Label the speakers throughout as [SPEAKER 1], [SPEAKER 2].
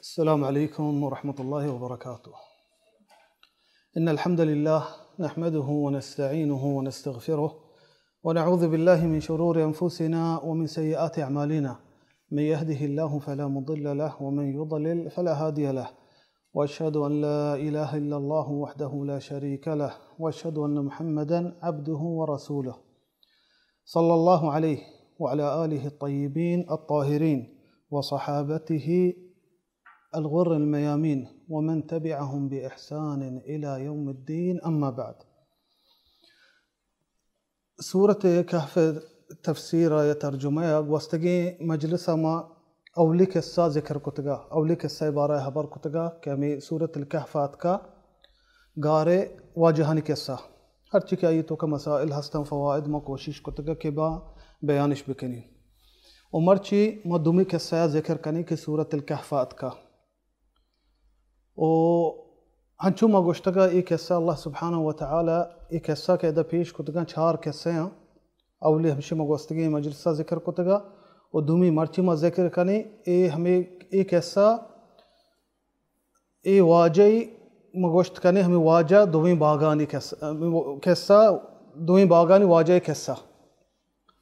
[SPEAKER 1] السلام عليكم ورحمة الله وبركاته. إن الحمد لله نحمده ونستعينه ونستغفره ونعوذ بالله من شرور أنفسنا ومن سيئات أعمالنا، من يهده الله فلا مضل له ومن يضلل فلا هادي له، وأشهد أن لا إله إلا الله وحده لا شريك له، وأشهد أن محمدا عبده ورسوله صلى الله عليه وعلى آله الطيبين الطاهرين وصحابته الغر الميامين ومن تبعهم بإحسان إلى يوم الدين. أما بعد، سورة كهف تفسير يا ترجمة واستجي مجلس ما أوليك السا ذكر كتجا أوليك السا بارة خبر كتجا كمي سورة الكهفات का गारे वाजहानी किस्सा हर चीज़ आई तो का मसाइल हस्तम फ़वाइद में कोशिश कुतगा के बा बयानिश बिकनी उमर ची मदुमी किस्सा ज़िक्र करने की सूरत الكهفات का ओ हंचू मगुश्तगा एक किस्सा अल्लाह सुब्हानहू व तआला एक किस्सा के इधर पेश कुतगा चार किस्से हैं अवली हमशे मगुश्तगी मजलिसा ज़िक्र कुतगा और दुमी मर्ची में ज़िक्र करने ए हमें एक किस्सा ए वाजई मगोश्त करने हमें वाजा दुवी बागानी किस्सा दुवी बागानी वाजा किस्सा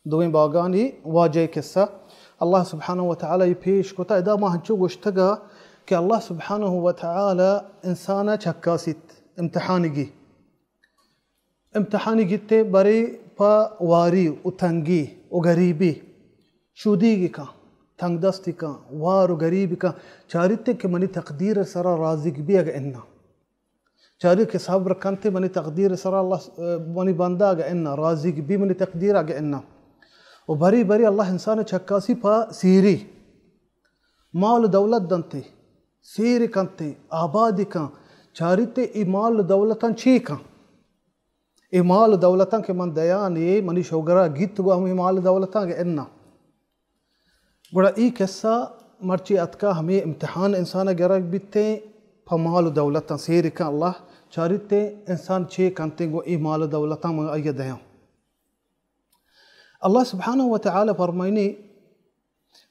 [SPEAKER 1] दुवी बागानी वाजा किस्सा अल्लाह सुब्हानहू व तआला ये पेश कोता इदा मा हंचू गोश्तगा कि अल्लाह सुब्हानहू व तआला इंसाना चक्कासित इम्तहानी गिते बरे पा वारी उतंगी उ गरीबी शुदीगी का तंगदस्ती का वार गरीबी का चारित्य के मनी तकदीर सरा राजिक भी अग इन्ना चारी के सब्र कंते मनी तकदीर सरा अल्लाह मनी बंदा अग इन्ना राजिक भी मनी तकदीर अग इन्ना और बरी बरी अल्लाह इंसान चक्कासी पा सीरी माल दौलत दंते सीरी कंते आबादी का चारित्य इमाल दौलतन छी का इमाल दौलतन के मन दयानी मनी शोगरा गीत गो हम इमाल दौलतन अग इन्ना बड़ा ई किस्सा मर्ची अतका हमें इम्तिहान इंसान गिरक बिते फमाल दौलत सेर का अल्लाह चारिते इंसान छे कंते गो ई माल दौलत में अयद हैं अल्लाह सुब्हानहू व तआला फरमाइनी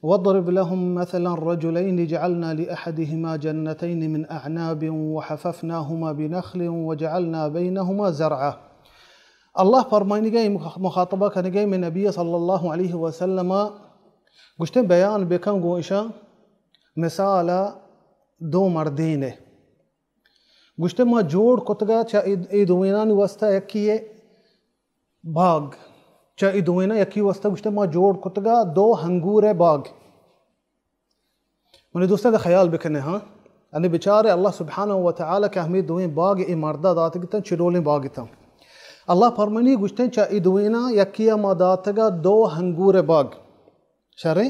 [SPEAKER 1] वضرب لهم مثلا رجلين جعلنا لأحدهما جنتين من أعناب وحففناهما بنخل وجعلنا بينهما زرعا अल्लाह फरमाइनी गई मुखातबा करने गई में नबी सल्लल्लाहु अलैहि वसल्लम गुश्ते बयान बेकम गोइशा मिसाला दो मर्दीन है गुश्ते माँ जोड़ कुतगा चा इदुवेना वस्ता यकीए बाग चा इदुवेना यकी वस्ता गुश्ते माँ जोड़ कुतगा दो हंगूर है बाग मैंने दोस्तों का ख्याल बेकने हाँ अने बेचारे अल्लाह सुब्हानहू व तआला के हमें दुए बाग ए मर्दा दात कितन चिरोले बाग इतम अल्लाह फरमानी गुश्ते चा इदुवेना यकीया माँ दातगा दो हंगूर बाग शरे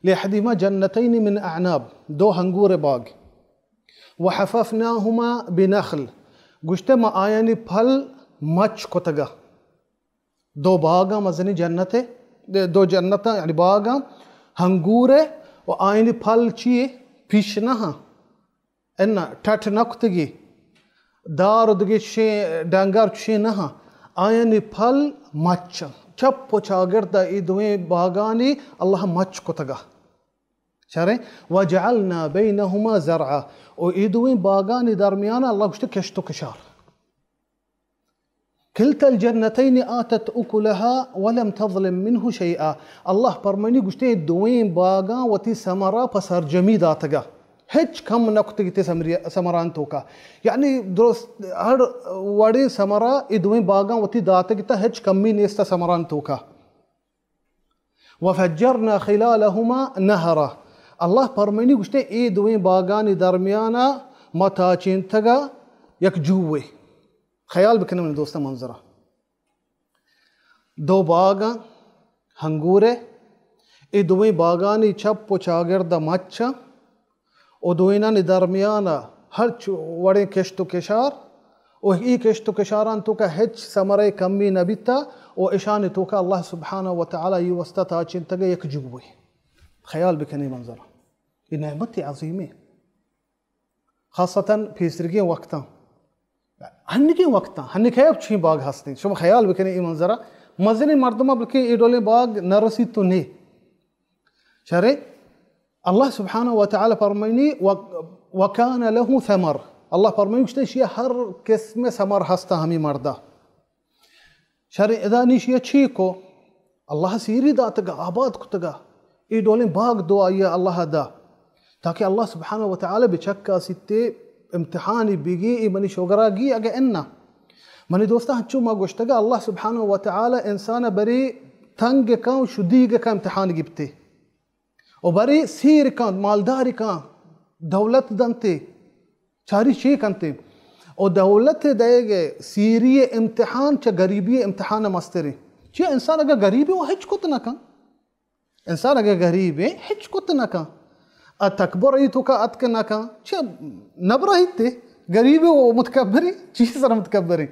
[SPEAKER 1] लिहदिमा जन्नतैन मिन अअनाब दो हंगूर बाग वहफफनाहुमा बिनखल गुश्ते मा आयनी फल मच कोतगा दो बागा मजनी जन्नते दो जन्नता यानी बागा हंगूरे व आयनी फल ची फिशनहा एन्ना ठठ नक्तगी दार उदगी शे डांगर शे नहा आयनी फल मच चप्पो चागिरदा इदुए बागानी अल्लाह मच कोतगा शरे वजअलना बैनहुमा ज़रअ और इदुए बागानी दरमियान अल्लाह गुश्ते कश्तो कशार किल्तल जन्नतैन आतत उकुलहा वलम तज़लिम मिन्हु शैआ अल्लाह फरमानी गुश्ते दुए बागा वती समरा पसर जमी दातगा हेच कम नक्तगिते समरान तोका यानी दोस्त हर वड़े समरा इदुए बागा वती दातगिता हेच कमी नेस्ता समरान तोका वफज्जरना खिलालहुमा नहरा अल्लाह फरमानी गुश्ते ए दुए बागानी दरमियाना मता चिंतगा यक जुवे ख्याल बिकने में दोस्त मंजरा दो बागा हंगूरे ए दुए बागानी छप्पो चागिरदा मच्चा और दोइना ने दरमियाना हर वड़े केश्तो केशार और ई केश्तो केशारान तो का हेच समरे कमी नबिता और ईशान तो का अल्लाह सुब्हानहू व तआला ये वस्ता था चिंतगा एक जुबवे ख्याल बिकने मंजरा ये नेमत अज़ीम है खासतन फीसरगे वक्ता हन्निके वक्ता हन्नि खैब छी बाग हस्ते शुभ ख्याल बिकने ये मंजरा मजने मर्दमा बल्कि इडोले बाग नरसी तो ने शरे अल्लाह सुब्हानहु व तआला फरमायनी वकान लहू समर, अल्लाह फरमायनी गुश्ते शिया हर किस्म समर हस्ता हमी मर्दा शर इदानी शिया छी को अल्लाह सीरी दातगा आबाद कुतगा ई डोले बाग दो आया अल्लाह दा ताकि अल्लाह सुब्हानहु व तआला बिचक्का सिते इम्तिहानी बिगी ई मनी शोगरागी अगे इन्ना मनी दोस्ता हच्चू मा गोश्तगा अल्लाह सुब्हानहु व तआला इंसान बरी तंग का शुदीग का इम्तिहान गिफ्ते और बरी सीर का मालदारी का दौलत दंते चारी शी कंते और दौलत देगे सीरी इम्तिहान च गरीबी इम्तिहान मस्तरे चे इंसान अगर गरीबी वो हिच कुत ना का इंसान अगर गरीब है हिच कुत ना का अतकबर ही तो का अत के ना का चे नबरा ही ते गरीबी वो मुतकब्बरी चीज सर मुतकब्बरी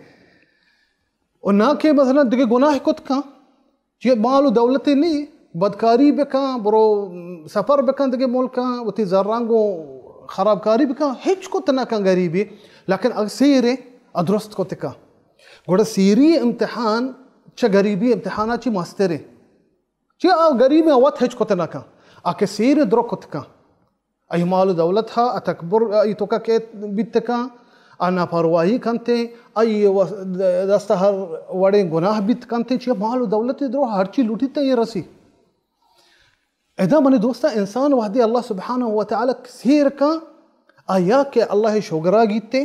[SPEAKER 1] और ना के मसलन दिगे गुनाह कुत का चे माल दौलत नहीं बदकारी बेका बरो सफर बेका दिगे मुल्क का उती जर्रांगो खराबकारी बेका हिच कुत ना का गरीबी लेकिन अक्सर अदरुस्त को तिका गोड़ा सीरी इम्तिहान च गरीबी इम्तिहाना ची मस्तरे ची गरीबी अवत हिच को तना का आके सीर द्रो को तिका आई माल दौलत हा अतकबर आई तो का के बितका अना परवाही कंते आई दस्तहर वड़े गुनाह बित कंते ची माल दौलत द्रो हर ची लूटी ते ये रसी इदा मने दोस्ता इंसान वहदी अल्लाह सुब्हानहु व तआला सीर का आया के अल्लाह शोगरा गीते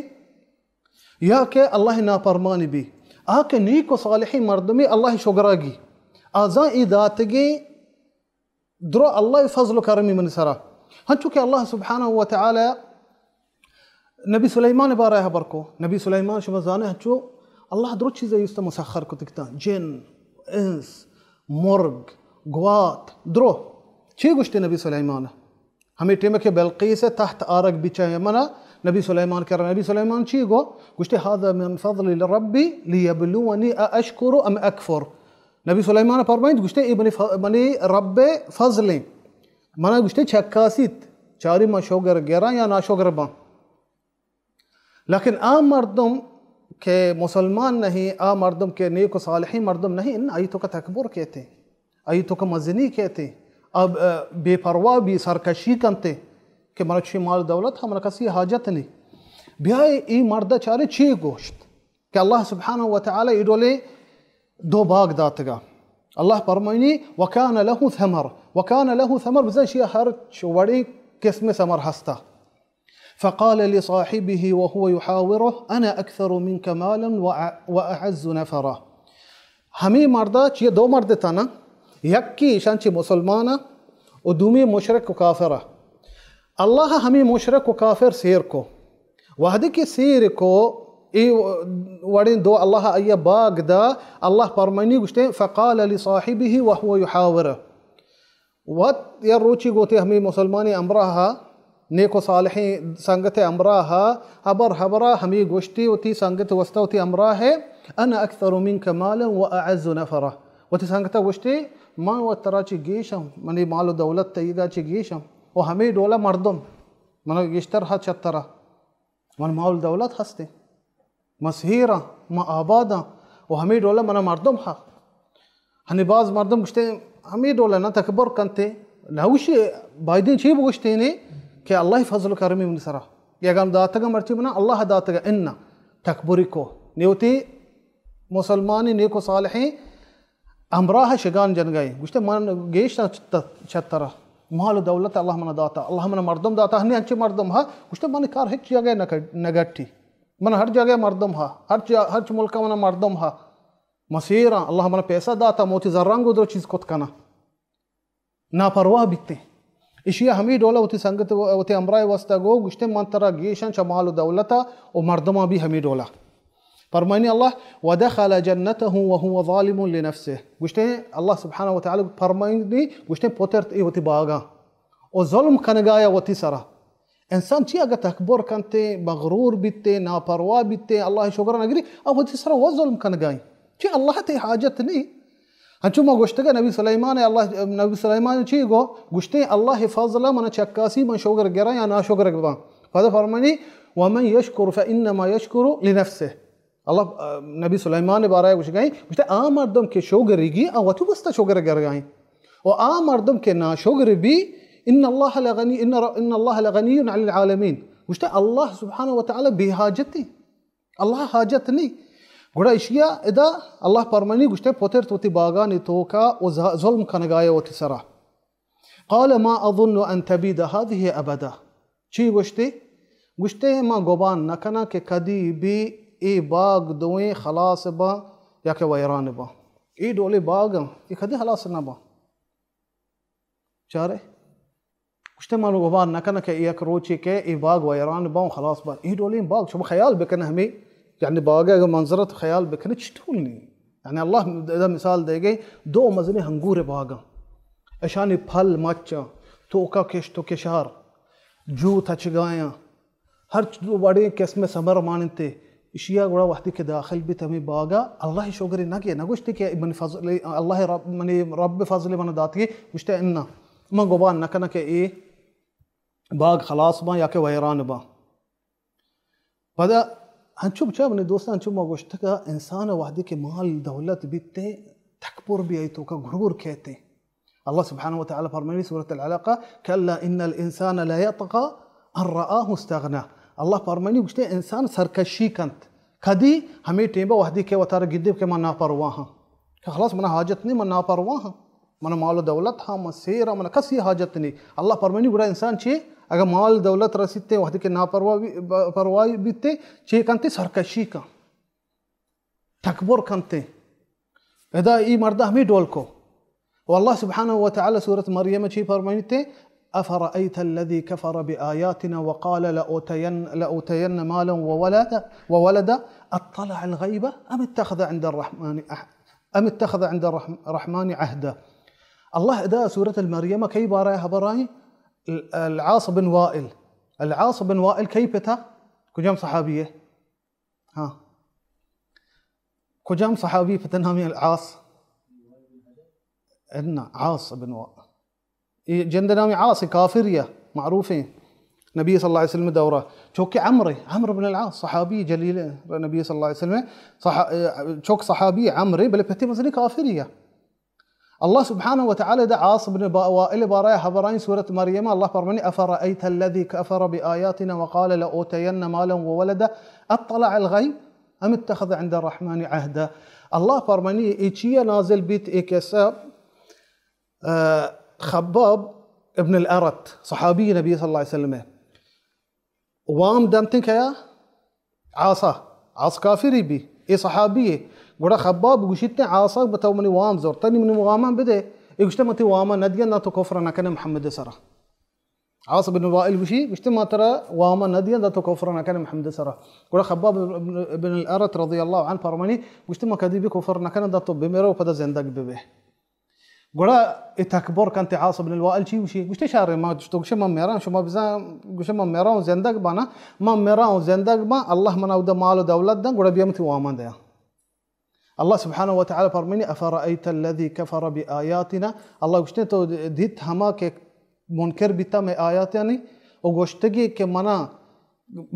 [SPEAKER 1] या के अल्लाह नाफरमानी भी आके नीक व सालिही मर्दमी अल्लाह शोगरागी आजा इदातगे द्रो अल्लाह फजल करमी मन सरा हंचू के अल्लाह सुब्हानहु व तआला नबी सुलेमान बारा है बरको नबी सुलेमान शमजाने हंचू अल्लाह द्रो चीज़ युस्त मुसखर को दिखता जिन इंस मुर्ग ग्वात द्रो ची गुश्ते नबी सुलेमान हमें टेम के बल्कीस तहत आरक बिचा मना नबी सुलेमान कर नबी सुलेमान ची गो गुश्ते हादा मिन फضل रब्बी लियबलुवनी अशकुरु अम अकफुर नबी सुलेमान फरमाइंद गुश्ते इबनी मनी रब्बे फजले मना गुश्ते छक्कासित चारी मशोगर गेरा या नाशोगर बा लेकिन आ मर्दम के मुसलमान नहीं आ मर्दम के नेक व सालिही मर्दम नहीं इन आई तो का तकबर कहते आई तो का मजनी कहते अब बेपरवाह भी सरकशी कंते कि मरक्षी माल दौलत हम कसी हाजत नहीं ब्याह ई मर्दा चारे छी गोश्त कि अल्लाह सुब्हानहु व तआला इडोले दो बाग दातगा अल्लाह फरमायनी वकान लहू समर बज़शिया हर वड़ी किस्म समर हस्ता फ़क़ाल लिसाहिबिही वहुव युहाविरुहु अना अक्सरु मिनका मालन व अअज़्ज़ु नफ़रा हमें मर्दा ची दो मर्द था ना यक्की शांची मुसलमाना और दूमी मुशरक व काफिरा अल्लाह हमें मुशरक व काफिर सेर को वहद के सेर को ई वड़े दो अल्लाह अय्या बाग दा अल्लाह फरमायनी गुश्ते फ़क़ाल लिसाहिबिही वहुव युहाविरुहु वत या रोची गोते हमें मुसलमानी अमराहा नेको सालही संगत अमराहा हबर हबरा हमें गोश्ती होती संगत वस्ता होती अमरा है अना अक्सरु मिनका मालन व अअज़्ज़ु नफ़रा वती संगत गोश्ती मां व तराची गेशम मनी माल दौलत तयगाची गेशम वो हमें डोला मर्दम मन गेश्तर हा चत्तरा मन माल दौलत हस्ते मसहीरा म आबादा वो हमें डोला मन मर्दम हा हनिबाज मर्दम गुश्ते हमें डोला ना तकबर कंते नहुशी बायदीन छी गोश्ते ने कि अल्लाह फजल करमी मन सरा यगम दातगा मर्ची बना अल्लाह दातगा इन्ना तकबरी को नेवती मुसलमानी नेको सालही अमराह शिगान जन गए गुश्ते मन गेश छत्तरा माल दौलत अल्लाह मन दाता अल्लाह मन मर्दम दाता हनी अच्छे मर्दम हा गुश्ते मन कार हिच जगह नगट्टी मन हर जगह मर्दम हा हर मुल्क मन मर्दम हा मसीरा अल्लाह मन पैसा दाता मोती जर्रांग उधर चीज कोत कना ना परवाह बिकते इशिया हमी डोला उती संगत उती अमराय वस्ता गो गुश्ते मन तरा गेशन चमाल दौलता और मर्दमा भी हमी डोला फरमायनी अल्लाह वदखल जन्नतहु वहुव ज़ालिमुन लिनफ्सिह गुश्ते अल्लाह सुब्हानहु व तआला फरमायनी गुश्ते पोतर वती बागा और जुल्म कनगाया वती सरा इंसान ची अगर तकबर कंते मगरूर बिते नापरवाह बिते अल्लाह शुक्र नगरी अब वती सरा वो जुल्म कनगाई ची अल्लाह ते हाजत नहीं हंचुमा गुश्तगा नबी सुलेमान अल्लाह नबी सुलेमान ची गो गुश्ते अल्लाह फज़ला मन चक्कासी मन शुक्र गिरा या ना शुक्र गबा फदा फरमायनी वमन यशकुर फइन्नमा यशकुरु लिनफ्सिह अल्लाह नबी सुलेमान बारा कुछ गई गुश्ते आ मर्दम के शुक्र गी आ वतु बस्ता शुक्र गर गई और आ मर्दम के ना शुक्र भी إن الله لغني إن الله لغني عن العالمين. وشتا الله سبحانه وتعالى بحاجتي، الله حاجتني. گوڑا اشیا ادا الله فرمانی گشته پوتر توتی باغانی توکا و ظلم کنگایا وتی سرا. قال ما اظن ان تبید هذه ابدا. چی گشته ما گوبان نکنا که کدی بی ای باغ دویں خلاص با یا که ویران با. ای دولی باغ ای کدی خلاص نبا. چاره گشته ما گوبان نکنا که یک روچی که ای باغ ویران با خلاص با. ای دولی باغ شما خیال بکنه همی يعني باقي منظرة خيال بكنه تشتولني. يعني الله إذا مثال ديجي دو مزني هنجور باقا عشان يبال ماتشا توكا كش تو كشار جو تشجعيا هر دو بڑے قسم سمر مانتے اشياء غدا وقتی کے داخل بھی تمہیں باقا الله شکر نہ نگوشتی کہ من فضل الله رب فضل من داتی گشتے ان ما گوبان نکنا کہ اے باغ خلاص با یا کہ ویران با بعد هنشوف من دوستان هنشوف ما قشتك إنسان واحد كي مال دولة بيته تكبر بيتوك غرور كيته. الله سبحانه وتعالى فرماني سورة العلاقة كلا إن الإنسان لا يطغى أن رآه استغنى. الله فرماني قشته إنسان سركشي كنت كدي همي تيمبا واحد كي وتر جديب كي ما ناپرواها خلاص منا حاجتني ما ناپرواها منا مال دولتها مسيرة منا كسي حاجتني. الله فرماني قرا إنسان شيء اگر مال دولت رسیدتے وقتی کہ ناپرواہی بیتے چی کنتے سرکشی کا تکبر کنتے ادا ای مردہ ہمیں ڈول کو. والله سبحانه وتعالى سورة مريم چی فرمائیتے أفرأيت الذي كفر بآياتنا وقال لأوتين مالا وولدا أطلع الغيب أم اتخذ عند الرحمن عهدا. الله ادا سورة المريم كي باراها براي العاص بن وائل. العاص بن وائل كيف كجام صحابيه ها كجام صحابي فتنهمي العاص ان عاص بن وائل جندنامي عاص كافريه معروفين النبي صلى الله عليه وسلم دوره شوكي عمرو بن العاص صحابي جليل النبي صلى الله عليه وسلم شوك صحابي عمري بل بتي مزني كافريه. الله سبحانه وتعالى دا عاص بن وائل باراي حبرين سورة مريم الله فرماني أفرأيت الذي كفر بآياتنا وقال لأوتين مالا وولدا أطلع الغيب أم اتخذ عند الرحمن عهدا. الله فرماني إيشيا نازل بيت إيكسا خباب ابن الأرت صحابي النبي صلى الله عليه وسلم وام دمتك يا عاص كافري بي اي صحابيه گوڑا خباب گوشتنے عاصا بتاو منی وام زورتنی منی مغامان بده گوشتے متی واما ندیا نہ تو کفر نہ کنے محمد سرا. عاص بن وائل بشي گوشتے ما ترى واما ندیا نہ تو کفر نہ کنے محمد سرا. گوڑا خباب بن الارت رضی اللہ عنہ فرمانی گوشتے ما کدی بھی کفر نہ کنے تو بمیرو پدا زندگ ببه. گوڑا تکبر کنت عاص بن الوائل چی وشي گوشتے شار ما گوشتے ما میران شما بزا گوشتے ما میران زندگ بانا ما میران زندگ با الله منا ود مال و دولت دا گوڑا بیامتی واما دیا. الله سبحانه وتعالى فرماني أفرأيت الذي كفر بآياتنا. الله گوشتے تو دیت ہما کہ منکر بیتا میں آیات یعنی او گوشتگی کہ منا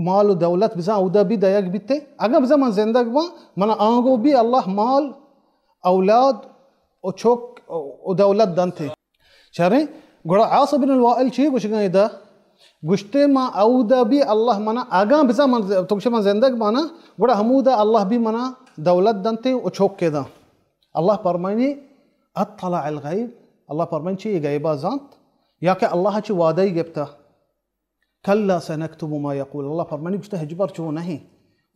[SPEAKER 1] مال و دولت بزا اودا بھی دایگ بیتے اگر بزا من زندگ با منا آنگو بھی اللہ مال اولاد او چوک او دولت دانتے شارے. گوڑا عاص بن الوائل چی گوشگاں دا گوشتے ما اودا بھی اللہ منا آگاں بزا من تو من زندگ بانا گوڑا ہمودا اللہ بھی منا دولت دانتے او چوک کے دا. اللہ فرمائنی اطلع الغیب. اللہ فرمائنی چی غیبہ زانت یا کہ اللہ چی وعدائی گبتا کلا سنکتب ما یقول. اللہ فرمائنی گوشتے حجبر چو نہیں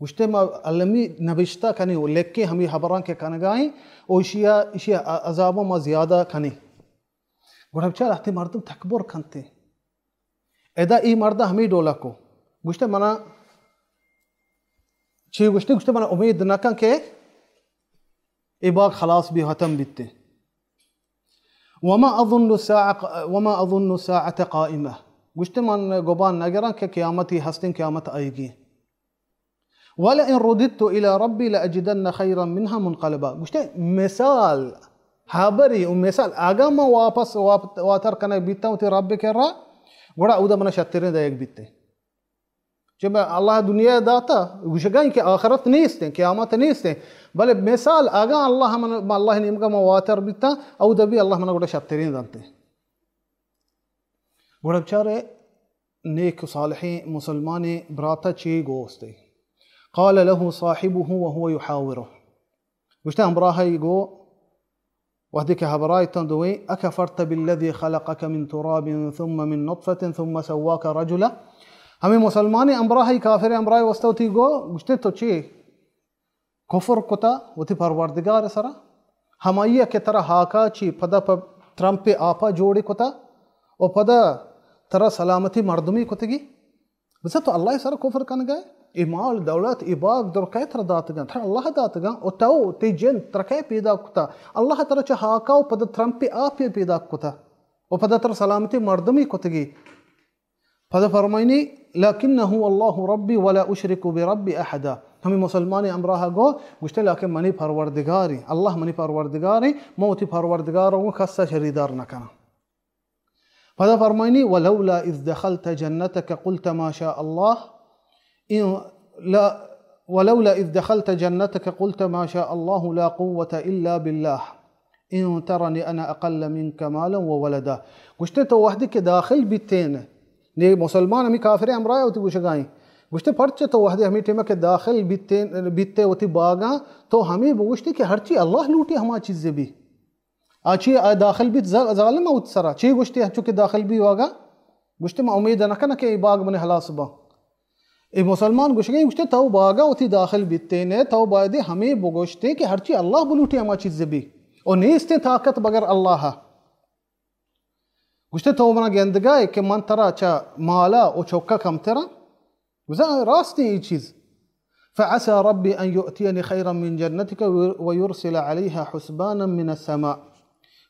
[SPEAKER 1] گوشتے ما علمی نبشتا کنی و لکے ہمی حبران کے کنگائیں او اشیا عذابوں ما زیادہ کنی. گوڑا بچار احتی مردم تکبر کنتے ادا ای مردہ ہمی ڈولا کو گوشتے منا چی گوشتے منا امید نکن کہ ای باغ خلاص بھی ختم بیتے. وما اظن الساعة قائمة. گوشتے من گوبان نگران کہ قیامتی ہستن قیامت آئے گی. ولئن رددت الى ربي لاجدن خيرا منها منقلبا. گوشتے مثال حابری و مثال آگا ما واپس واتر کنے بیتا ہوں تی رب کے را گوڑا اودا منا شترین دا یک بیتے جب اللہ دنیا داتا گوشگایں کہ آخرت نیستیں قیامت نیستیں بلے مثال آگا اللہ نمگا ما واتر بیتا اودا بھی اللہ منا گوڑا شترین دانتے. गोड़ा बेचारे नेक सालिहीं मुसलमाने ब्राता चे गोस्ते क़ाल लहु साहिबुहु व हुवा युहाविरुहु गुश्ते अमराहा गो वहदिक हबरायतन दुई अकफरत बिल्लज़ी खलक़क मिन तुराबिन थुम्मा मिन नुत्फ़तिन थुम्मा सव्वाक रजुला हमें मुसलमाने अमराहा काफिर अमराय वस्तवती गो गुश्ते तो चे कुफर कुता वती परवरदिगार सरा हमाइया के तरह हाका ची पदा ट्रंपे आपा जोड़ी कुता और पदा तरह सलामती मर्दमी कुतगी बस तो अल्लाह सर कुफर कन गए इमाल दौलत इबाग दरकै तर दातगा थर अल्लाह दातगा ओ ताओ ते जन तरकै पैदा कुता अल्लाह तरह च हाका ओ पद ट्रंपे आपे पैदा कुता ओ पद तर सलामती मर्दमी कुतगी पद फरमाइनी लकिन्नहु अल्लाहु रब्बी वला उशरिकु बिरब्बी अहदा हमें मुसलमान अमराहा गो गुश्ते लाके मनी परवरदिगारी अल्लाह मनी परवरदिगारी मौती परवरदिगारों खस्सा शरीदार न कना पदा फरमाइनी वलौला इज़ दखलत जन्नतक क़ुल्त मा शा अल्लाह वलौला इज़ दखलत जन्नतक क़ुल्त मा शा अल्लाह ला क़ुव्वत इल्ला बिल्लाह इन तरनी अना अक़ल्ल मिनक मालन व वलदा गुश्ते तो वहदी के दाखिल बितेन ने मुसलमान हमें काफिर अमराय होती गुशगाई गुश्ते पर्चे तो वहदे हमें टेमा के दाखिल बिते होती बागा तो हमें गुश्ते के हर चीज अल्लाह लूटी हमारी चीज़ें भी आची दाखिल भी जालिम उत्सरा ची गुश्ते हचु के दाखिल भी होगा गुश्ते में उम्मीद न कना के बाग मने हलास बा ए मुसलमान गुश्ते गुश्ते तो बागा होती दाखिल बिते ने तो बादे हमें गुश्ते के हर चीज अल्लाह लूटी हमारी चीज़ें भी और नेस्ते ताकत बगैर अल्लाह गुश्ते तो मना गेंदगा के मन तरा चा माला ओ चौका कम तेरा रास्ते ये चीज़ फ़असा रब्बी अन युअतियनी खैरन मिन जन्नतिक व युरसिल अलैहा हुस्बानन मिन अस्समा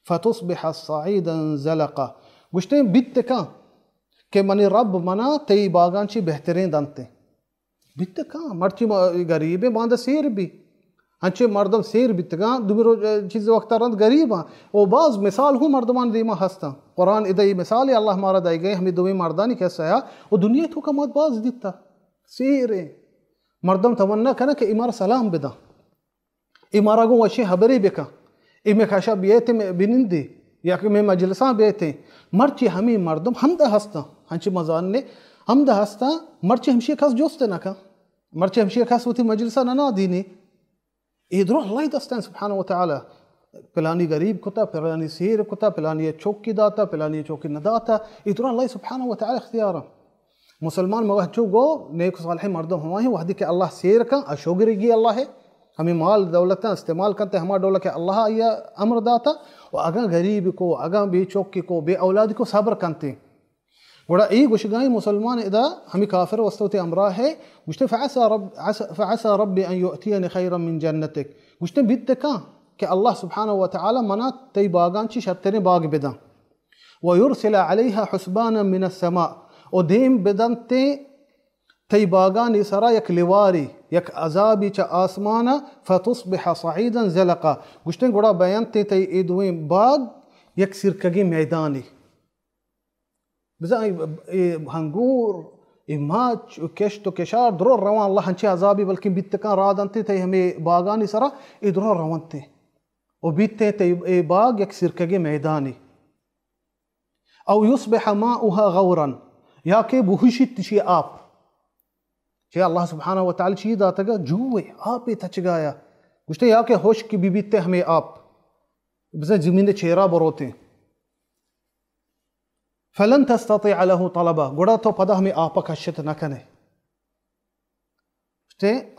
[SPEAKER 1] फ़तुस्बिह सईदन ज़लक़ा गुश्ते बित्ते का के मनी रब मना तई बागांची बेहतरीन दंते बित्ते का मर्ची गरीबे बांध सेर भी हंचे मर्दम सेर बितगा दुबरो चीज़ वक्त रंद गरीबा ओ बाज मिसाल हूँ मर्दमान दीमा हस्ता कुरान इधर मिसाल अल्लाह मारा दाई गए हमें दुबई मर्दानी कैसा है वो दुनिया तो का मत बाज दिता सेरे मर्दम तमन्ना कना के इमार सलाम बिदा इमारा गो वशे हबरी बेका इमे खाशा बियते में बिनिंदी या कि में मजलसा बेते मर्ची हमें मर्दम हमदा हस्ता हंचे मजान ने हमदा हस्ता मर्ची हमशे खास जोस्ते ना का मर्ची हमशे खास होती मजलसा ना दीनी इधरो अल्लाह दस्तान सुब्हान व तआला पिलानी गरीब कुता पिलानी सेर कुता पिलानी चौकी दाता पिलानी चौकी न दाता इधरो अल्लाह सुब्हान व तआला इख्तियार मुसलमान मवहचो गो नेक सालिह मर्दम हुआ है वहदी के अल्लाह सेर का अशोगरीगी अल्लाह है हमें माल दौलत इस्तेमाल करते हमारा डोला के अल्लाह या अमर दाता और अगर गरीब को अगर बे चौकी को बे औलाद को सब्र करते गोड़ा ई गुशगाई मुसलमान इदा हमें काफिर वस्तुते अमरा है गुश्ते फ़असा रब्बी अन युअतियनी खैरन मिन जन्नतिक गुश्ते बित्ते का कि अल्लाह सुब्हानहु व तआला मना तई बागांची शतरे बाग बिदा व युरसिल अलैहा हुस्बानन मिन अस्समा और देम बिदंते तई बागानी सरा यक लिवारी यक अजाबी च आसमाना फ़तुस्बिह सईदन ज़लक़ा गुश्ते गोड़ा बयान ते तई इदुए बाग यक सिरकगी मैदानी हंगूर इमाच केश तो केशार द्रो रवान अल्लाह हंचे अजाबी बल्कि बित्तका रादंते थे हमें बागानी सरा इधरो रवंते और बित्ते ते बाग यक सिरकगे मैदानी औ युस्बिह माउहा गौरन या के बुहुशित ची आप चे अल्लाह सुब्हानहु व तआला ची दातगा जुए आप तचगाया गुश्ते या के होश की बिबित्ते हमें आप बस जमीन चेहरा बरोते फलन तस्ततिअ लहु तलबा गोड़ा तो पदा हमें आप कश्यत न कने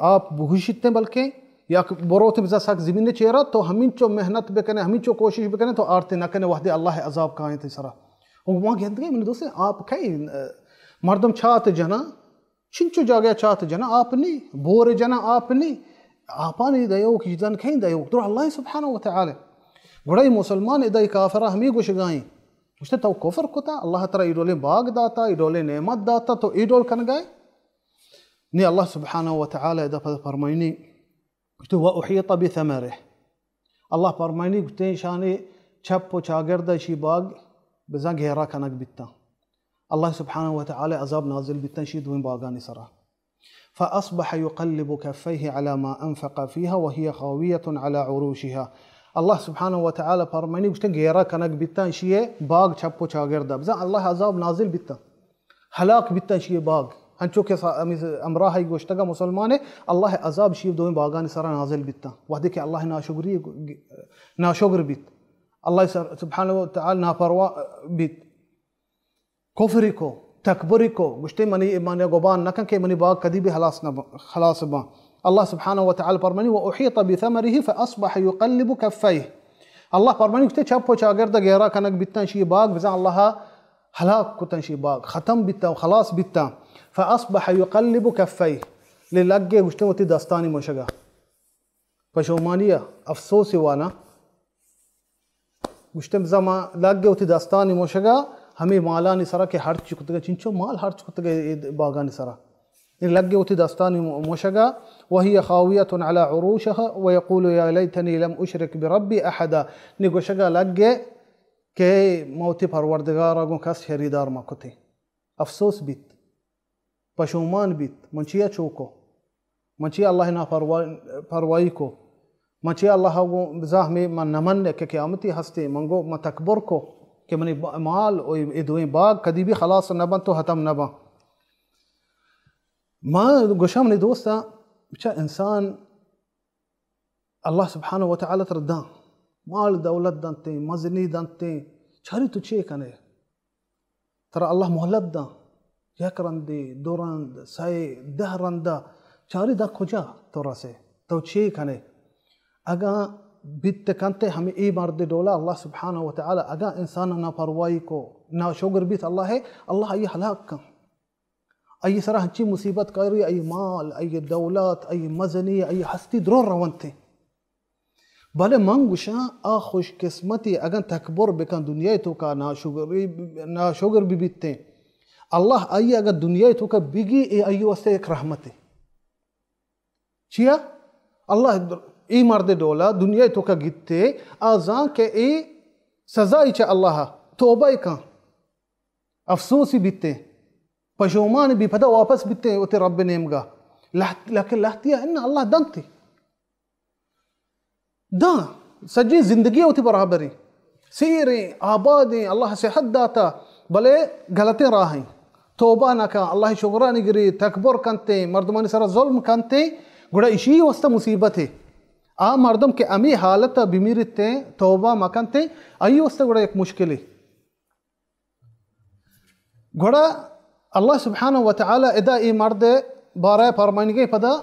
[SPEAKER 1] आप बुहुशित बल्कि या बरोते बिजा साक जमीन चेहरा तो हमिन चो मेहनत बेकने हमिन चो कोशिश बेकने तो आरते न कने वहदे अल्लाह अजाब का आयत सरा वहाँ गेंद गए मैंने दोस्त आप कई मर्दम छात जना चिंचो जागया छात जना आप नहीं बोरे जना आप नहीं आपा नहीं दयो कि जन कहीं दयो तो अल्लाह सुब्हानहु व तआला गोड़ाई मुसलमान इदा काफरा हमें गुश गाएं उसने तो कुफर कोता अल्लाह तरा इडोले बाग दाता इडोले नेमत दाता तो इडोल कन गए ने अल्लाह सुब्हानहु व तआला इदा फरमाइनी तो व उहित बिथमरिह अल्लाह फरमाइनी ते शाने छप चागरदा शी बाग बजा घेरा कनक बित्ता अल्लाह सुब्हानहु व तआला अज़ाब नाजिल बित्ता शी दुइन बागानी सरा फ़अस्बह युक़ल्लिबु कफ़ैहि अला मा अनफ़क़ फ़ीहा व हिय ख़ावियतुन अला उरूशिहा अल्लाह सुब्हानहू व तआला फरमानी गुश्ते गेरा कनक बित्ता शिये बाग छप्पो चागिरदा बजा अल्लाह अजाब नाजिल बित्ता हलाक बित्ता शिये बाग हंचो के अमरा है गोश्तगा मुसलमान है अल्लाह अजाब शिये दो बागान सरा नाजिल बित्ता वहदे के अल्लाह नाशुक्र बित अल्लाह सुब्हानहू व तआला नापरवा बित कुफ्री को तकबरी को गुश्ते मनी माने गोबान नकन के मनी बाग कदी भी खलास बा अल्लाह सुब्हानहू व तआला फरमानी व उहीत बिथमरिही फअस्बह युक़ल्लिबु कफ़ैहि अल्लाह फरमानी गुश्ते छप्पो चागिरदा गेरा कनक बित्ता शिये बाग बजा अल्लाह हलाक कुतन शिये बाग खत्म बित्ता खलास बित्ता फअस्बह युक़ल्लिबु कफ़ैहि ले लगे गुश्ते वती दस्तानी मोशगा पशोमानिया अफसोस वाना गुश्ते जमा लगे वती दस्तानी मोशगा हमें माला निसरा के हर चुकतगा चिंचो माल हर चुकतगा बागा निसरा इन लगे उठी दस्तानी मोशगा वही खावियतुन अला उरूशहा व यक़ूलु या लैतनी लम उशरिक बिरब्बी अहदा नि गोशगा लगे के मौती परवरदिगार गो कस शरीदार मकुते अफसोस बित पशुमान बित मंचिया चौको मंचिया अल्लाह ना परवाई को मंचिया अल्लाह गो बिजाह में मन नमन के क़यामती हस्ते मंगो म तकबर को कि मनी माल इदों बाग कदी भी खलास नबन तो हतम नबा माँ गोशा मनी दोस्ता बच्चा इंसान अल्लाह सुब्हानहू व तआला तरदा माल दौलत दंते मजनी दंते छारी तुझे कने तरा अल्लाह मोहलत दा यकरंदे दुरंद साए दहरंदा चारी दा खुजा तोरा से तो छे कने अगा बित कंते हमें ई मर्द डोला अल्लाह सुब्हानहू व तआला अगा इंसान ना परवाई को ना शुगर बित अल्लाह है अल्लाह ये हलाक का आई सरा हंची मुसीबत करी आई माल आई दौलत आई मजनी आई हस्ती द्रोर रवंते भले मंगुशा आ खुश किस्मती अगन तकबर बेकन दुनिया तो का ना शुगर भी बितते अल्लाह आई अगर दुनिया तो का बिगी ए आई वस्ते एक रहमत है चिया अल्लाह ई मर्द डोला दुनिया तो का गिते आजा के ए सजा इचा अल्लाह तौबा का अफसोस ही बिते पशुमान भी पता वापस बिते उते रब नेमगा लकिन लहतिया इन अल्लाह दंती दा सजी जिंदगी होती बराबरी सीरे आबादी अल्लाह सेहत दाता भले गलते राहें तौबा ना का अल्लाह शुक्रा निगरी तकबर कंते मर्दमानी सारा जुल्म कंते गुड़ा इशी वस्ता मुसीबत है आ मर्दम के अमी हालत बिमीरते तौबा मकनते आई वस्ता गुड़ा एक मुश्किल है गुड़ा अल्लाह सुब्हानहू व तआला इदा ई मर्द बारह फरमाएंगे पदा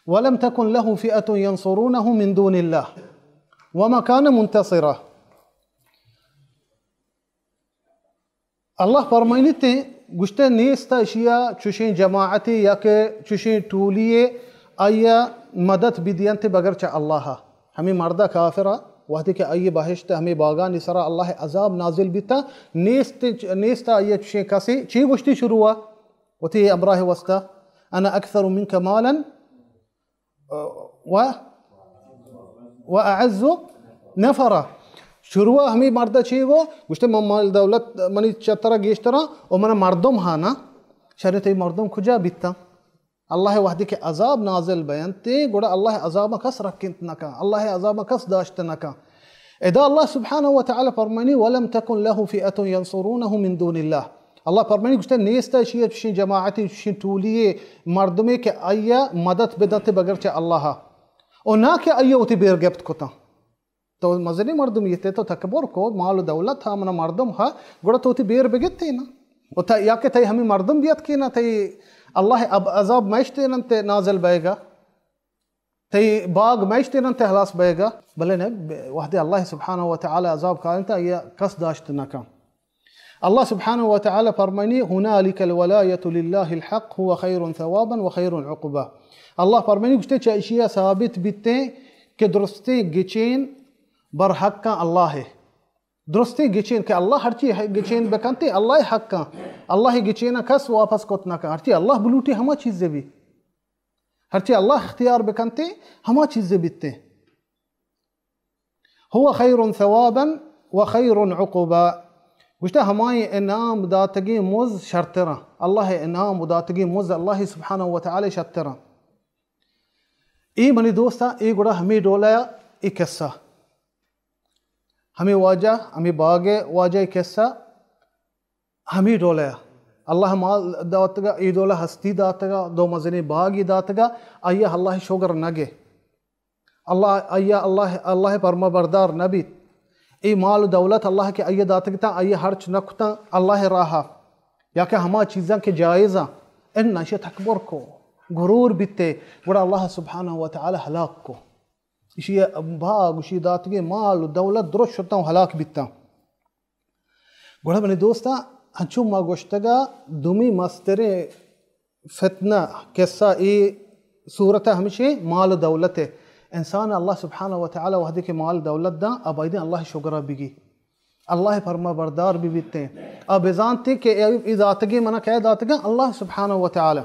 [SPEAKER 1] वलम तकुन लहु फिअतुन यंसुरूनहु मिन दूनिल्लाह वमा कान मुंतसिरा अल्लाह फरमाइते गुश्ते नेस्ता अशिया चुशे जमाअती या के चुशे टूलिए आया मदद बिदियंते बगर चा अल्लाह हमें मर्दा काफिरा वहती के आइए बाहिश्त हमें बागान इसरा अल्लाह अजाब नाजिल बिता नेस्ता आइए चुशे कसी ची गुश्ती शुरू हुआ वती अमराह वस्ता अना अक्सर मिनका मालन व अअज़्ज़ु नफरा शुरू हमें मर्दा चाहिए वो गुश्ते माल दौलत मनी चतरा गेश्तरा और मना मर्दम हाँ ना शरीत मर्दम खुजा बिता अल्लाह वहदी के अजाब नाजिल बयानते गुड़ा अल्लाह अजाब कस रखिंत नका अल्लाह अजाब कस दाश्त नका इदा अल्लाह सुब्हानहू व तआला फरमानी वलम तकुन लहु फिअतुन यंसुरूनहु मिन दूनिल्लाह अल्लाह फरमानी गुश्ते नेस्ता शिया जमाअती टूलिए मर्दमे के आया मदद बेदते बगर चे अल्लाह और ना के आया उती बेर गेप्त कोता तो मजनी मर्दम ये तो तकबर को माल दौलत था मना मर्दम हा गुड़ा तो उती बेर बेगते ना उता या के तई हमें मर्दम बियत की ना तई अल्लाह अब अजाब मैशते नंते नाजल बएगा तई बाग मैशते नंते हलास बएगा भले ने वहदे अल्लाह सुब्हानहू व तआला अजाब कालता या कस दाश्त नका अल्लाह सुब्हानहू व तआला फरमानी हुनालिकल वलायतु लिल्लाहिल हक़ हुवा खैरुन थवाबन व खैरुन उक़बा अल्लाह फरमानी गुश्ते चाइशिया साबित बिते के दुरुस्ती गिचेन बर हक का अल्लाह है दुरुस्ती गिचेन के अल्लाह हर चीज गिचेन बेकंते अल्लाह हक का अल्लाह गिचेना कस वापस कोतना का हर चीज अल्लाह बुलूटी हमा चीजें भी हर चीज अल्लाह इख्तियार बेकंते हमा चीजें बिते हुवा खैरुन थवाबन व खैरुन उक़बा गुश्ते हमारे इनाम दातगी मुज शर्तरा अल्लाह इनाम दातगी मुज अल्लाह सुब्हानहू व तआला शर्तरा ई मनी दोस्ता ई गुड़ा हमें डोलाया ई किस्सा हमें वाजा हमें बागे वाजा किस्सा हमें डोलया अल्लाह माल दातगा ई डोला हस्ती दातगा दो मजने बागी दातगा अय्या अल्लाह शोगर नगे अल्लाह अय्या अल्लाह परमा बरदार नबी ई माल दौलत अल्लाह के अय्या दातगता अय्या हर्च नकुता अल्लाह राहा या के हमा चीज़ा के जायज़ा इन नशे तकबर को गुरूर बिते बड़ा अल्लाह सुब्हानहु व तआला हलाक को इसी भाग उसी दातगे माल दौलत दुरुस्त होता हूँ हलाक बिता बड़ा बने दोस्ता हंचू मा गोश्तगा दुमी मस्तरे फितना किस्सा ई सूरत हमेशे माल दौलत है इंसान अल्लाह सुब्हानहु व तआला वहदे के माल दौलत दा अब आइदे अल्लाह शुक्र बिगी अल्लाह फरमा बरदार भी बीते अब जानते कि इजातगे मना क्या दातगा अल्लाह सुब्हानहु व तआला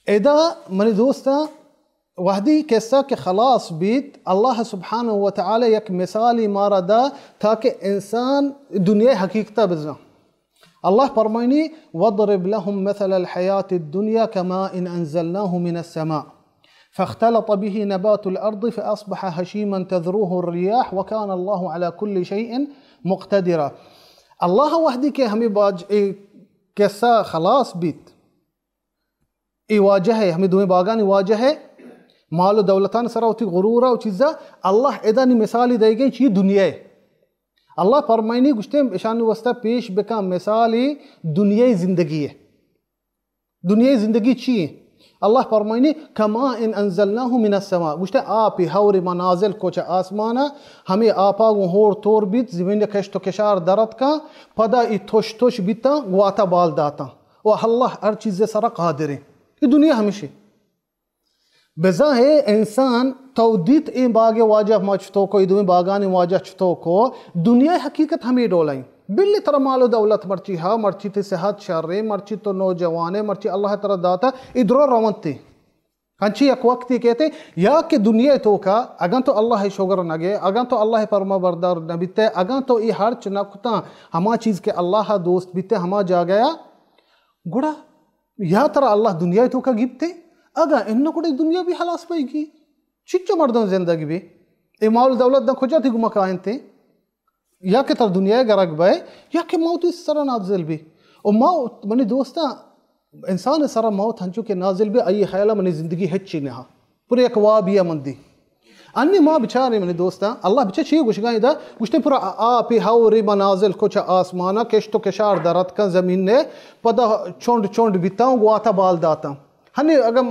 [SPEAKER 1] एदा मनी दोस्ता वहदी किस्सा के खलास बीत अल्लाह सुब्हानहु व तआला एक मिसाली मारा दा ताकि इंसान दुनिया हकीकता बिजा अल्लाह फरमाइनी वदरिब लहुम मसल हयात दुनिया कमा इन अंजलनाहु मिनस समा فاختلط به نبات الأرض فأصبح هشيما تذروه الرياح وكان الله على كل شيء مقتدرا الله وحدي के हमें बाज कैसा खलास बीत वाजह है हमें दुए बागान वाजह है माल दौलतान सरा उठी गुरूरा चीज़ा अल्लाह एदानी मिसाली दे गई ची दुनिया अल्लाह फरमाइनी गुश्ते ईशान वस्ता पेश बेका मिसाली दुनिया जिंदगी है दुनिया जिंदगी ची अल्लाह फरमाइनी कमा इन अंजलनाहु मिनस समा गुश्ते आप हौर मनाजिल कोच आसमाना हमें आपा होर तोर बीत ज़मीन कश्तो कशार दरत का पदा इ थोश थोश बीता वाता बाल दाता व अल्लाह हर चीज़ सरा कादिर है ये दुनिया हमेशा बेजा है इंसान तौदीत ए बागे वाजा मचतो को इदुमे बागान वाजा चतो को दुनिया हकीकत हमें डोलाई बिल्ली तरह मालो दौलत मर्ची हा मर्ची ते सेहत शर्रे मर्ची तो नौजवाने मर्ची अल्लाह तरह दाता इधरो रवंती हंची एक वक्त कहते या कि दुनिया तो का अगन तो अल्लाह शुगर नगे अगन तो अल्लाह फरमा बरदार नबीते अगन तो ये हर चनकता हमा चीज़ के अल्लाह दोस्त बीते हमा जा गया गुड़ा या तरह अल्लाह दुनिया तो का गिबते अगा इन कुछ दुनिया भी हलास पाएगी चिच्चो मर्दों जिंदगी भी ए माल दौलत द खोजा थी गुमा कायन थे या के तर दुनिया गरक बाय या के मौत इस तरह नाजिल भी और मौत मनी दोस्ता इंसान सरा मौत हंचू के नाजिल भी आई ख्याल मनी जिंदगी हच्ची नहा पूरे एक वाबिया मंदी अन्य माँ बिचारे मनी दोस्ता अल्लाह बिचा छी गुशगाई दा गुश्ते पूरा आप ही हाउरी मनाजिल कुछ आसमाना केश्तो केशार दरत का जमीन ने पदा चोंड चोंड बिताऊं गुआता बाल दाता हने अगर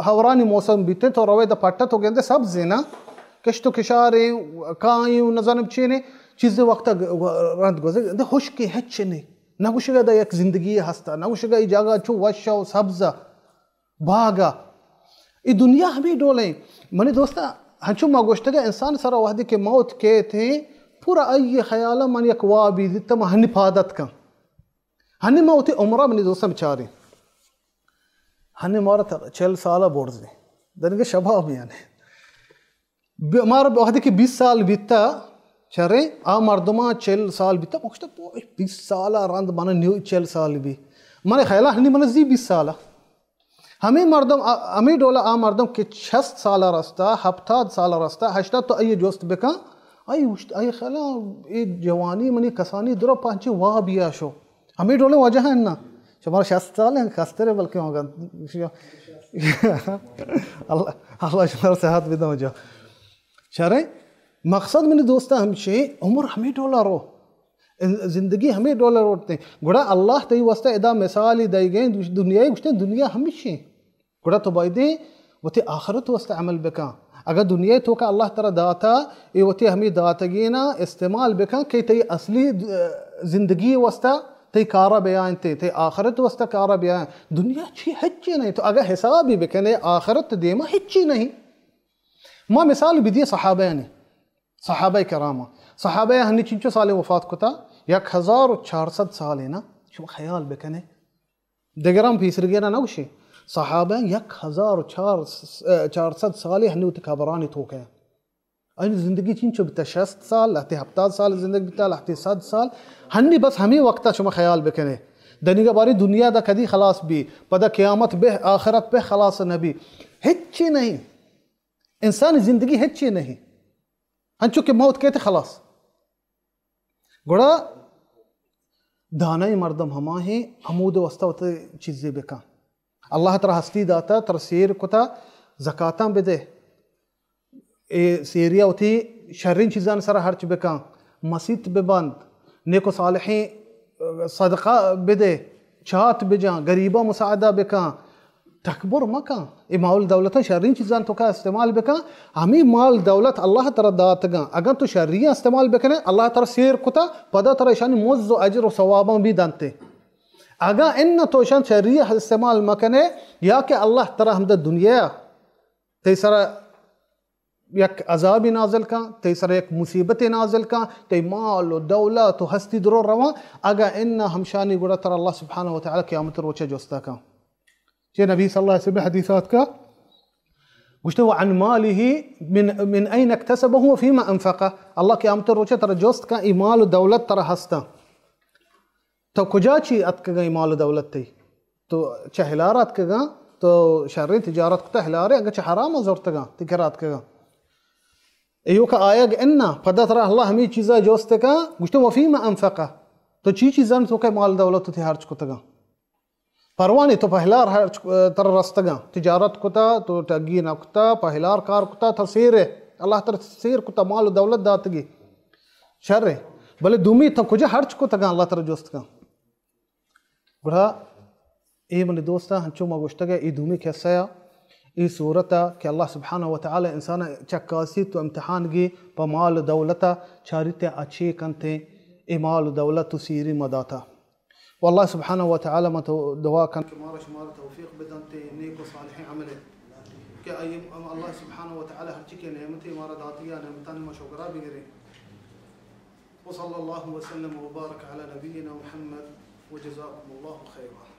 [SPEAKER 1] हवरानी मौसम बीते तो रवे द पट्टा तो कहते सब जेना कश्तो किशारे काई नजर चेने चीज़ें वक्त रंद गुजर दे खुश के हच्चे ने ना कुछ का एक जिंदगी हस्ता ना कुछ का जगह चो वशा सब्जा भागा ये दुनिया हमें डोले मने दोस्ता हंचु मा गोश्त का इंसान सरा वादे के मौत के थे पूरा आई ख्याल मन एक वाबी दित्ता हनी फादत का हनी मौत उम्र मने दोस्ता बेचारे हने मारा 40 साल बोर्ड से दन के शबाब यानी हमारा बहुत कि 20 साल बीता चरे आ मर्दमा 40 साल बीता मुख्त 20 साल रंद मन न्यू 40 साल भी माने ख्याल हनी मन जी 20 साल हमें मर्दम हमें डोला आ मर्दम के 6 साल रास्ता 7 साल रास्ता 8 तो आई जोस्त बेका आई आई ख्याल ये जवानी मनी कसानी दुरा पांचे वाह बिया शो हमें डोले वजह है ना हमारा 6 साल है कस्तरे बल्कि होगा अल्लाह शुक्र सेहत भी दो जो शरे मकसद मैंने दोस्ता हमशे उम्र हमें डॉलर हो जिंदगी हमें डॉलर होते गुड़ा अल्लाह तई वास्ता इदा मिसाल दई गए दुनिया गुश्ते दुनिया हमेशे गुड़ा तो बायदे वते आखिरत वास्ता अमल बेका अगर दुनिया तो का अल्लाह तरह दाता ये वते हमें दातगी ना इस्तेमाल बेका के तई असली जिंदगी वास्ता ते कारा बयान ते आखरत वस्ता कारा बयान दुनिया छी हच्ची नहीं तो अगर हिसाब भी बेकने आखरत देमा हच्ची नहीं माँ मिसाल भी दिए सहाबा ने सहाबा करामा सहाबा हनी चिंचो साले वफात कोता 1400 साल है ना शो ख्याल बेकने दगराम फीसर गेना ना उशे सहाबा 1400 साल हनी उत खबरानी तो के अन जिंदगी चिंचो बिता 60 साल लहते 70 साल जिंदगी बिता लहते 60 साल हन्नी बस हमें वक्ता शुमा ख्याल बेकने दनिगा बारी दुनिया दा कदी खलास भी पदा क़यामत बे आखिरत पे खलास नबी हिच्ची नहीं इंसान जिंदगी हिच्ची नहीं हंचो के मौत कहते खलास गोड़ा दानाई मर्दम हमा है हमूद वस्ता चीज़ें बेका अल्लाह तर हस्ती दाता तर सेर कुता ज़काता बेदे ए सेरिया उठी शर्रिन चीज़ान सरा हर्च बेका मसीत बेबंद नेको सालहें सदका बेदे चात बेजा गरीबा मुसादा बेका तकबर मका ए माल दौलत शर्रिन चीज़ान तो का इस्तेमाल बेका हमी माल दौलत अल्लाह तर दातगा अगर तो शर्रिया इस्तेमाल बेकने अल्लाह तर सेर कुता पदा तर ईशान मुज़्ज़ अजर व सवाबा भी दानते अगर इन तो ईशान शर्रिया इस्तेमाल मकने या कि अल्लाह तर हमद दुनिया तेसरा एक अजाब नाजल का तेसरा एक मुसीबत नाजल का ते माल व दौलत हस्ती दरो रवा अगर इन हमशानी गुड़ा तर अल्लाह सुब्हानहु व तआला क़यामत रोचे जोस्ता का जे नबी सल्लल्लाहु अलैहि वसल्लम हदीसात का गुश्ते व अन मालिही मिन ऐन इक्तसबहु व फीमा अनफक़ा अल्लाह क़यामत रोचे तर जोस्त का इमाल दौलत तर हस्ता तो कुजा ची अतकगा इमाल दौलत ती तो चहलारत कगा तो शर्री तिजारत कुता हलारे अगर चहराम ज़ोरतगा तिकरात कगा एयो का आयग इन्ना पदा तर अल्लाह हमी चीज़ा जोस्त का गुश्ते व फीमा अनफक़ा तो चीज़ान तो के माल दौलत ती हर्च कुतगा परवानी तो पहलार हर तर रस्तगा तिजारत कुता तो टगी नकुता पहलार कार कुता था सेर अल्लाह तर सेर कुता माल दौलत दातगी शर्रे भले दुमी तो कुछ हर्च कुतगा अल्लाह तर जोस्त का बड़ा ए मन दोस्ता हंचो मगुश्तगा ई दुमी कैसा ई सूरता कि अल्लाह सुब्हानहु व तआला इंसान चक्कासी तो इम्तिहान गी प माल दौलता चारिते अच्छे कंते ए माल दौलत सीरी मदाता والله سبحانه وتعالى ما دعاء كان شمارة شمارة توفيق بدنتي نيكو صالحين عمله كأي الله سبحانه وتعالى هرتك نعمتي ما رداتي نعمتان ما شكرا بغيري وصلى الله وسلم وبارك على نبينا محمد وجزاكم الله خيرا.